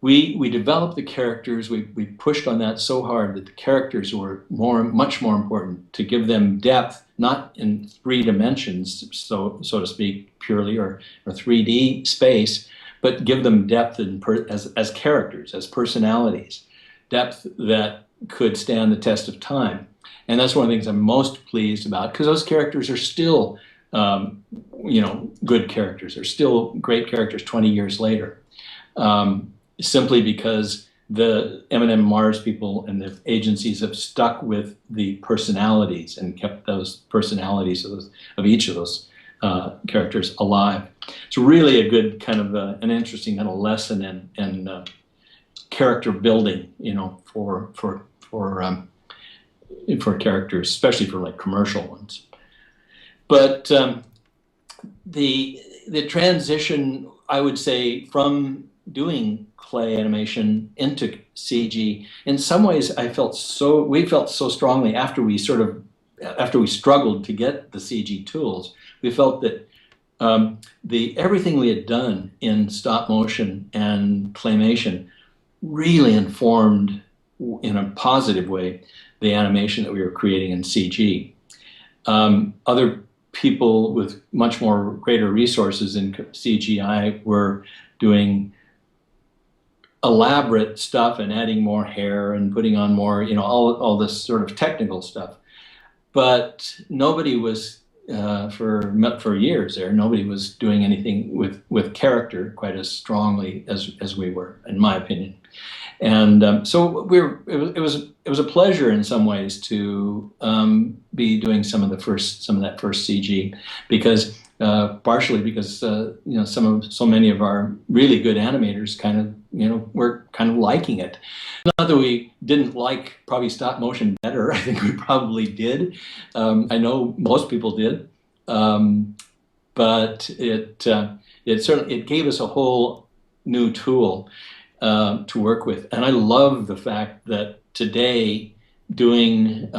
we developed the characters. We pushed on that so hard that the characters were much more important, to give them depth, not in 3 dimensions, so to speak, purely, or 3D space, but give them depth as characters, as personalities, depth that could stand the test of time. And that's one of the things I'm most pleased about, because those characters are still, good characters. They're still great characters 20 years later. Simply because the M&M Mars people and the agencies have stuck with the personalities and kept those personalities of each of those characters alive. It's really a good kind of an interesting kind of lesson in character building, for characters, especially for like commercial ones. But the transition, I would say, from doing clay animation into CG, in some ways we felt so strongly after we struggled to get the CG tools, we felt that everything we had done in stop motion and claymation really informed, in a positive way, the animation that we were creating in CG. Other people with much more greater resources in CGI were doing elaborate stuff and adding more hair and putting on more, all this sort of technical stuff. But nobody was, for years there, nobody was doing anything with character quite as strongly as we were, in my opinion. And so it was a pleasure in some ways to be doing some of that first CG, because partially because so many of our really good animators kind of were kind of liking it. Not that we didn't like probably stop motion better. I think we probably did. I know most people did, but it certainly gave us a whole new tool to work with. And I love the fact that today doing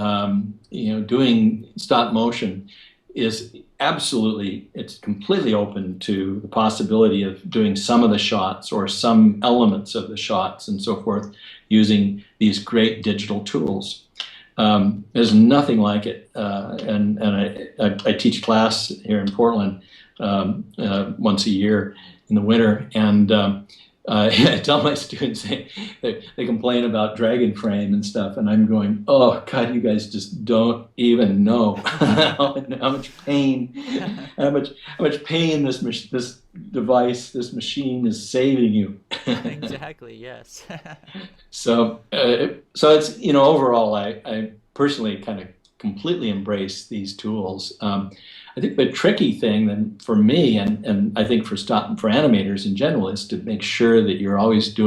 stop motion is absolutely, it's completely open to the possibility of doing some of the shots or some elements of the shots and so forth using these great digital tools. There's nothing like it, and I teach class here in Portland once a year in the winter, and I tell my students they complain about Dragon Frame and stuff, and I'm going, oh God, you guys just don't even know how much pain, how much pain this device, this machine is saving you. Exactly, yes. So it's, overall, I personally kind of completely embrace these tools. I think the tricky thing then for me, and I think for animators in general, is to make sure that you're always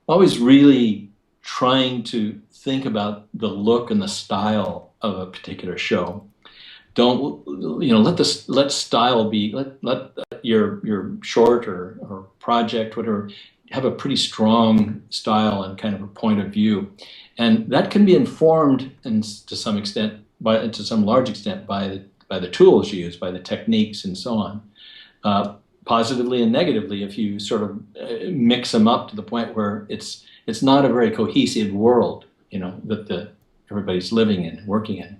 always really trying to think about the look and the style of a particular show. Don't, let style be, let your short or project, whatever, have a pretty strong style and kind of a point of view, and that can be informed, and to some large extent, by the tools you use, by the techniques and so on, positively and negatively, if you sort of mix them up to the point where it's not a very cohesive world, that everybody's living in, working in.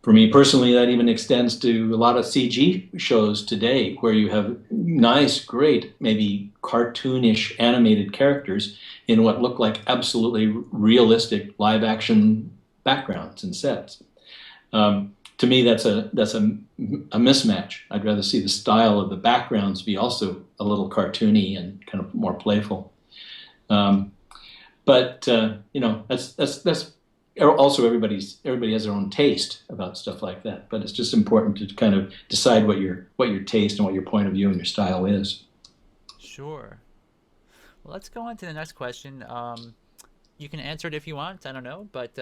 For me personally, that even extends to a lot of CG shows today, where you have nice, great, maybe cartoonish animated characters in what look like absolutely realistic live action backgrounds and sets. To me, that's a mismatch. I'd rather see the style of the backgrounds be also a little cartoony and kind of more playful. But that's also everybody has their own taste about stuff like that. But it's just important to kind of decide what your taste and what your point of view and your style is. Sure. Well, let's go on to the next question. You can answer it if you want. I don't know, but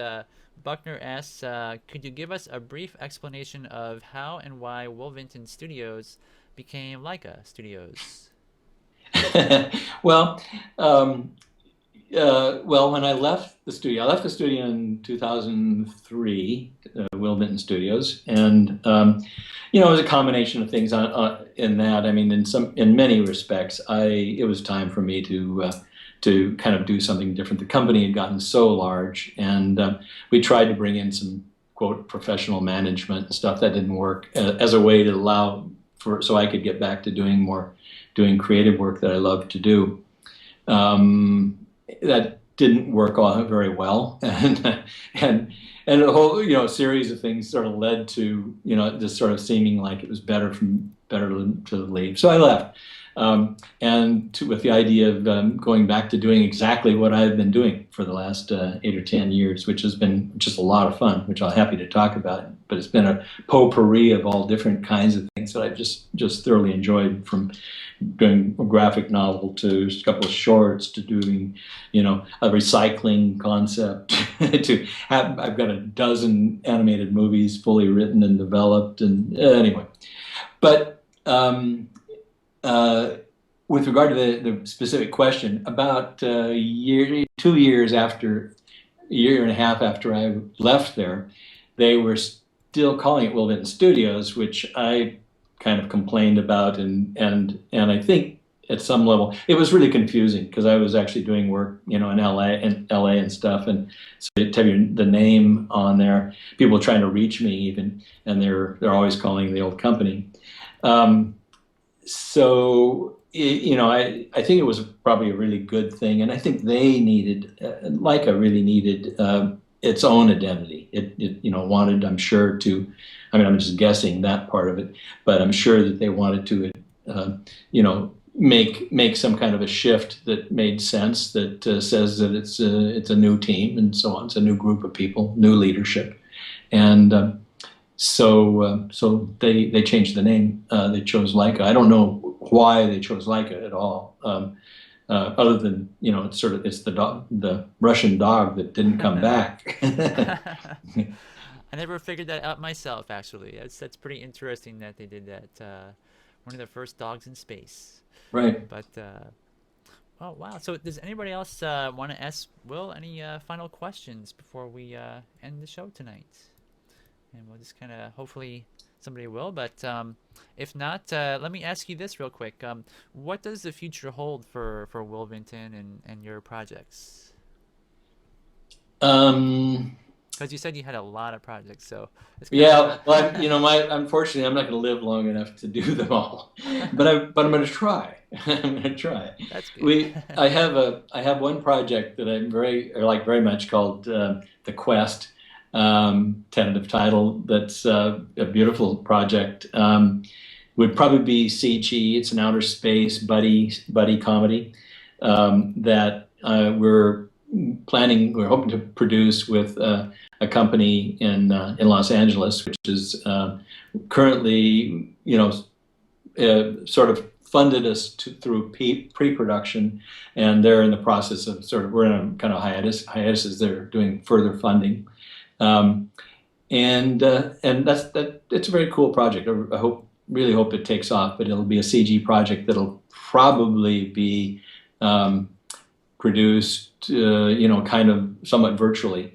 Buckner asks, could you give us a brief explanation of how and why Will Vinton Studios became Leica Studios? Well, when I left the studio in 2003, Will Vinton Studios, and it was a combination of things in that. I mean, in many respects, it was time for me to kind of do something different. The company had gotten so large, and we tried to bring in some, quote, professional management and stuff. That didn't work as a way to allow so I could get back to doing creative work that I love to do. That didn't work all very well, and a whole series of things sort of led to just sort of seeming like it was better to leave. So I left, with the idea of going back to doing exactly what I've been doing for the last 8 or 10 years, which has been just a lot of fun, which I'm happy to talk about. But it's been a potpourri of all different kinds of things that I've just thoroughly enjoyed, from doing a graphic novel to a couple of shorts to doing, a recycling concept I've got a dozen animated movies fully written and developed, and anyway. But with regard to the specific question, about a year and a half after I left there, they were still calling it Will Vinton Studios, which I kind of complained about, and I think at some level it was really confusing, because I was actually doing work, in LA and stuff, and so to have the name on there, people trying to reach me even, and they're always calling the old company. So I think it was probably a really good thing, and I think they needed, Leica really needed its own identity. It wanted, I'm sure, to. I mean, I'm just guessing that part of it, but I'm sure that they wanted to, make some kind of a shift that made sense, that says that it's a new team and so on. It's a new group of people, new leadership, and so they changed the name. They chose Leica. I don't know why they chose Leica at all, other than it's the Russian dog that didn't come back. I never figured that out myself, actually. That's pretty interesting that they did that. One of the first dogs in space. Right. But Oh wow! So does anybody else want to ask Will any final questions before we end the show tonight? And we'll just kind of hopefully somebody will. But if not, let me ask you this real quick. What does the future hold for Will Vinton and your projects? Um, Because you said you had a lot of projects, so it's kind yeah, of well, unfortunately, I'm not going to live long enough to do them all, but I'm going to try. I'm going to try. that's good. I have one project that I'm very much called The Quest, tentative title. That's a beautiful project. Would probably be CG. It's an outer space buddy comedy that we're hoping to produce with a company in Los Angeles, which is currently, sort of funded us through pre-production, and they're in the process of we're in a kind of hiatus as they're doing further funding, um, and it's a very cool project. I really hope it takes off, but it'll be a CG project that'll probably be um, produced, kind of somewhat virtually,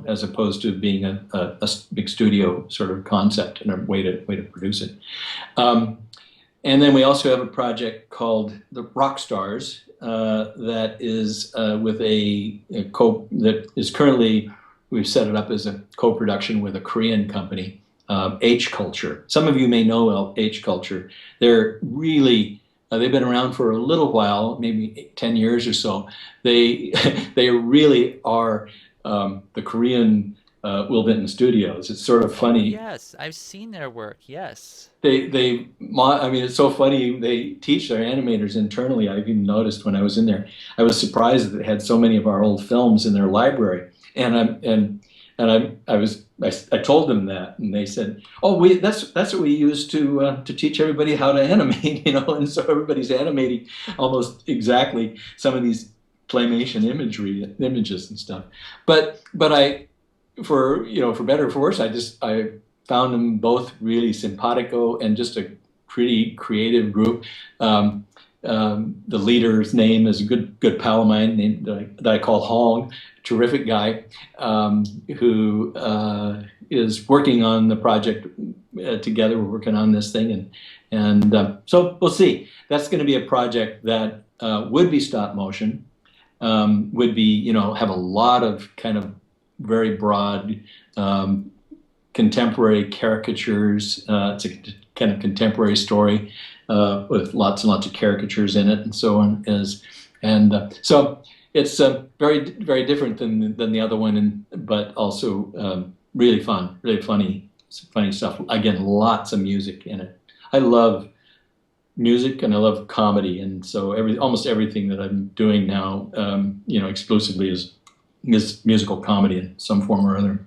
as opposed to being a big studio sort of concept and a way to produce it. Um, and then we also have a project called the Rock Stars that is with that is currently, we've set it up as a co-production with a Korean company, H Culture. Some of you may know H Culture. They're really they've been around for a little while, maybe 10 years or so. They they really are the Korean Will Vinton Studios. It's sort of Oh funny. yes, I've seen their work. Yes. I mean, it's so funny. They teach their animators internally. I've even noticed when I was in there. I was surprised that they had so many of our old films in their library. And I told them that, and they said, "Oh, that's what we use to teach everybody how to animate, And so everybody's animating almost exactly some of these claymation images and stuff. But for better or for worse, I found them both really simpatico and just a pretty creative group. The leader's name is a good pal of mine named that I call Hong, terrific guy, who is working on the project together. We're working on this thing, and so we'll see. That's going to be a project that would be stop motion, would be have a lot of kind of very broad contemporary caricatures. It's a kind of contemporary story with lots and lots of caricatures in it, and so on. So it's very different than the other one, but also really fun, really funny stuff. Again, lots of music in it. I love music and I love comedy, and so almost everything that I'm doing now, exclusively is musical comedy in some form or other.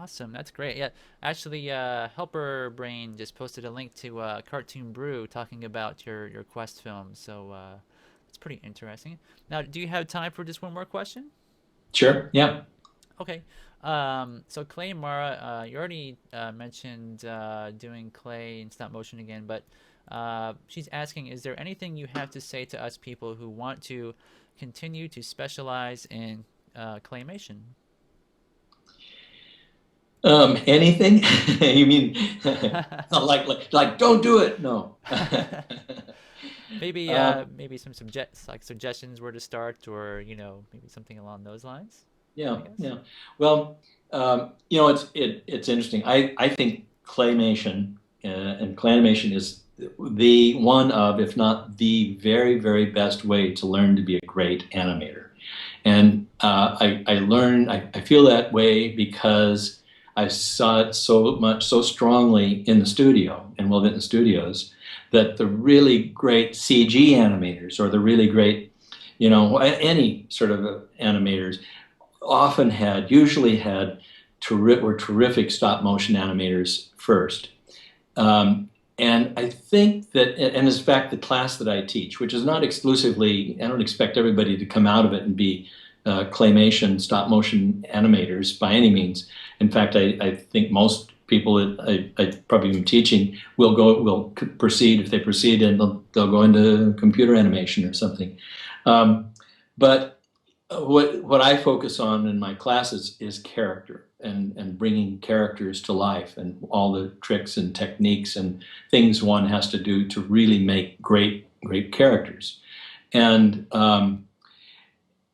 Awesome, that's great. Yeah, actually, Helper Brain just posted a link to Cartoon Brew talking about your Quest film, so it's pretty interesting. Now, do you have time for just one more question? Sure. Yeah. Okay. So Clay Mara, you already mentioned doing clay and stop motion again, but she's asking, is there anything you have to say to us people who want to continue to specialize in claymation? Anything? You mean like don't do it? No. Maybe Um, maybe some suggestions where to start, or maybe something along those lines, I yeah, guess. yeah. Well, it's interesting. I think claymation and claymation is the one of, if not the very, very best way to learn to be a great animator. And I feel that way because I saw it so strongly in the studio, in Will Vinton Studios, that the really great CG animators or the really great, any sort of animators usually had, were terrific stop motion animators first. And I think that, and in fact, the class that I teach, which is not exclusively, I don't expect everybody to come out of it and be claymation, stop motion animators by any means. In fact, I think most people that I probably am teaching will proceed. If they proceed, and they'll go into computer animation or something. Um, but what I focus on in my classes is character and bringing characters to life and all the tricks and techniques and things one has to do to really make great characters. And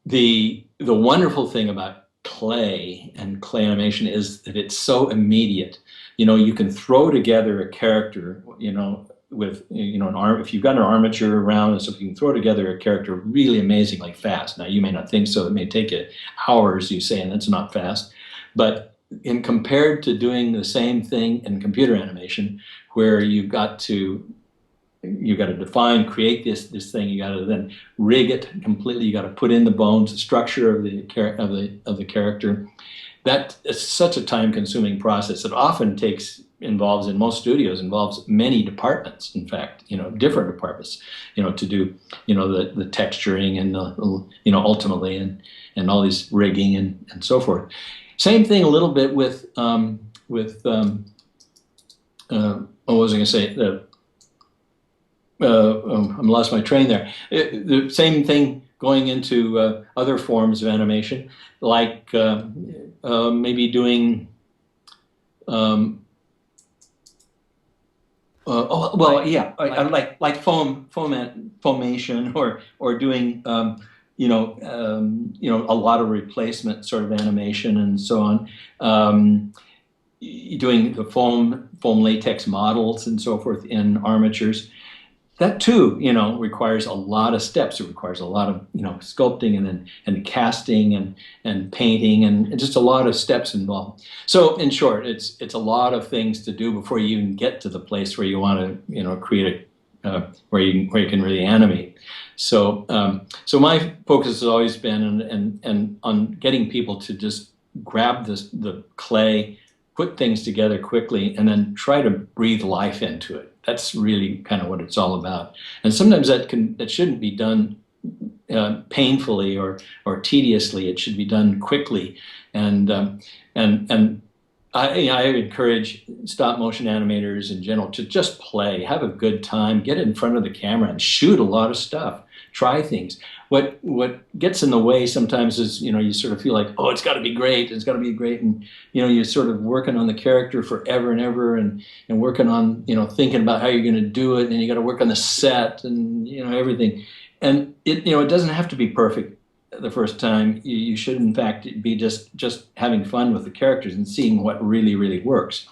the wonderful thing about clay and clay animation is that it's so immediate. You know, you can throw together a character, you know, with, you know, an arm. If you've got an armature around and stuff, you can throw together a character really amazingly fast. Now, you may not think so. It may take you hours, you say, and that's not fast. But in compared to doing the same thing in computer animation, where you got to define, create this thing. You got to then rig it completely. You got to put in the bones, the structure of the character. That is such a time-consuming process. It often involves in most studios involves many departments. In fact, you know, different departments. You know, to do, you know, the texturing and the, you know, ultimately and all these rigging and so forth. Same thing a little bit with what was I going to say? I lost my train there. The same thing going into other forms of animation, like maybe doing. Oh well, Like yeah, like foamation or doing a lot of replacement sort of animation and so on. Doing the foam latex models and so forth in armatures. That too, you know, requires a lot of steps. It requires a lot of, you know, sculpting and casting and painting and just a lot of steps involved. So in short, it's a lot of things to do before you even get to the place where you want to, you know, create where you can really animate. So so my focus has always been and on getting people to just grab the clay, put things together quickly, and then try to breathe life into it. That's really kind of what it's all about. And sometimes that shouldn't be done painfully or tediously. It should be done quickly. And I encourage stop motion animators in general to just play, have a good time, get in front of the camera and shoot a lot of stuff, try things. What gets in the way sometimes is, you know, you sort of feel like, oh, it's got to be great, and you know, you're sort of working on the character forever and ever, and working on, you know, thinking about how you're going to do it, and you got to work on the set and, you know, everything, and it, you know, it doesn't have to be perfect the first time. You should in fact be just having fun with the characters and seeing what really works,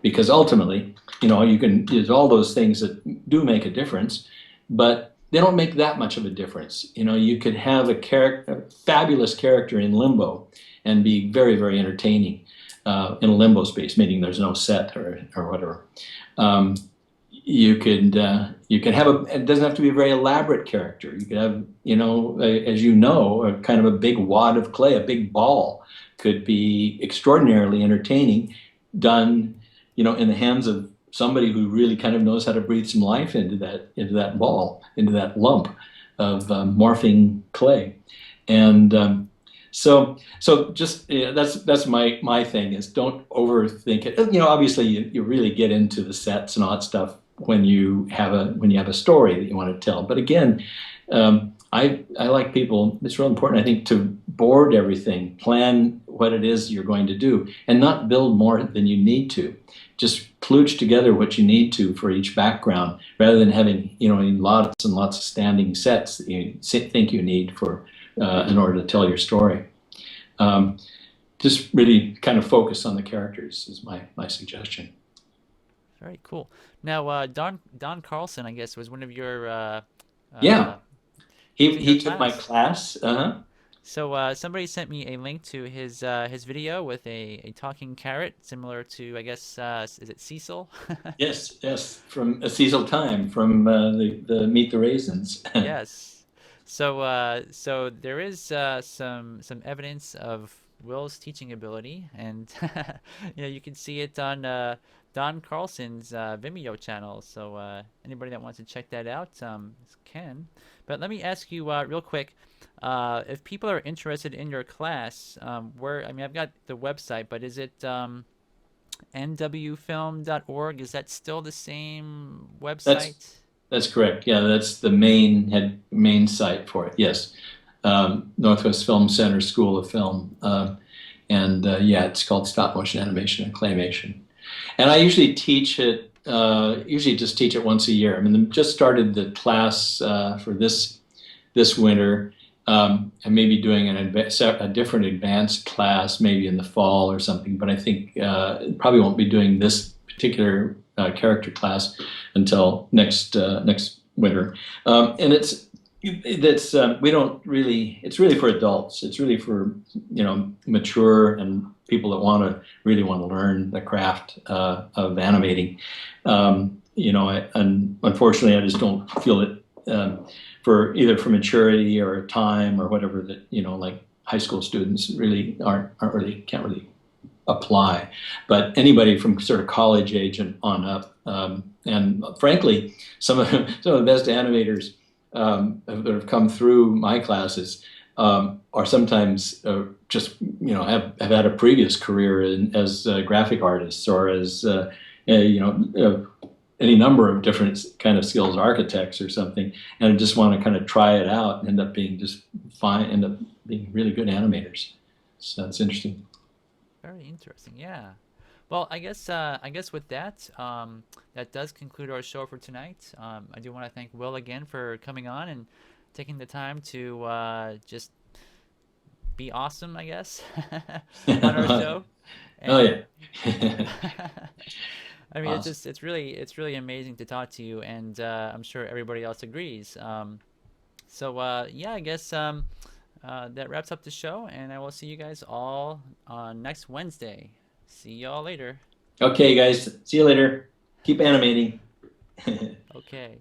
because ultimately, you know, there's all those things that do make a difference, but they don't make that much of a difference. You know, you could have a fabulous character in limbo and be very entertaining in a limbo space, meaning there's no set or whatever. You could have it doesn't have to be a very elaborate character. You could have, you know, as you know, a kind of a big wad of clay, a big ball could be extraordinarily entertaining, done, you know, in the hands of somebody who really kind of knows how to breathe some life into that ball, into that lump of morphing clay. And so just, you know, that's my thing is don't overthink it. You know, obviously you really get into the sets and all that stuff when you have a story that you want to tell. But again, I like people. It's real important, I think, to board everything, plan what it is you're going to do, and not build more than you need to. Just kludge together what you need to for each background, rather than having, you know, lots and lots of standing sets that you think you need for in order to tell your story. Just really kind of focus on the characters is my suggestion. very cool. Now, Don Carlson, I guess, was one of your Yeah, he was in your he took my class. class. Uh-huh. So somebody sent me a link to his video with a talking carrot, similar to, I guess, is it Cecil? Yes, from a Cecil Time from the Meet the Raisins. Yes. So there is some evidence of Will's teaching ability, and you know, you can see it on Don Carlson's Vimeo channel. So anybody that wants to check that out can. But let me ask you real quick, if people are interested in your class, where, I mean, I've got the website, but nwfilm.org. Is that still the same That's website? that's correct. Yeah, that's the main site for it. Yes, Northwest Film Center School of Film, and yeah, it's called Stop Motion Animation and Claymation. And I usually teach it. Usually just teach it once a year. I mean, just started the class for this winter. I may be doing a different advanced class maybe in the fall or something, but I think probably won't be doing this particular character class until next winter. And we don't really, it's really for adults. It's really for, mature and people that really want to learn the craft of animating. And unfortunately, I just don't feel it for either for maturity or time or whatever that, like high school students really aren't really, can't really apply. But anybody from sort of college age and on up, and frankly, some of the best animators that have come through my classes are sometimes just have had a previous career as graphic artists or as any number of different kind of skills, architects or something, and just want to kind of try it out and end up being just fine, end up being really good animators. So it's interesting. Very interesting. Yeah. Well, I guess with that, that does conclude our show for tonight. I do want to thank Will again for coming on and taking the time to just be awesome, I guess, on our show. Oh And yeah. I mean, Awesome. it's really amazing to talk to you, and I'm sure everybody else agrees. So yeah, I guess that wraps up the show, and I will see you guys all next Wednesday. See y'all later. Okay, guys. See you later. Keep animating. Okay.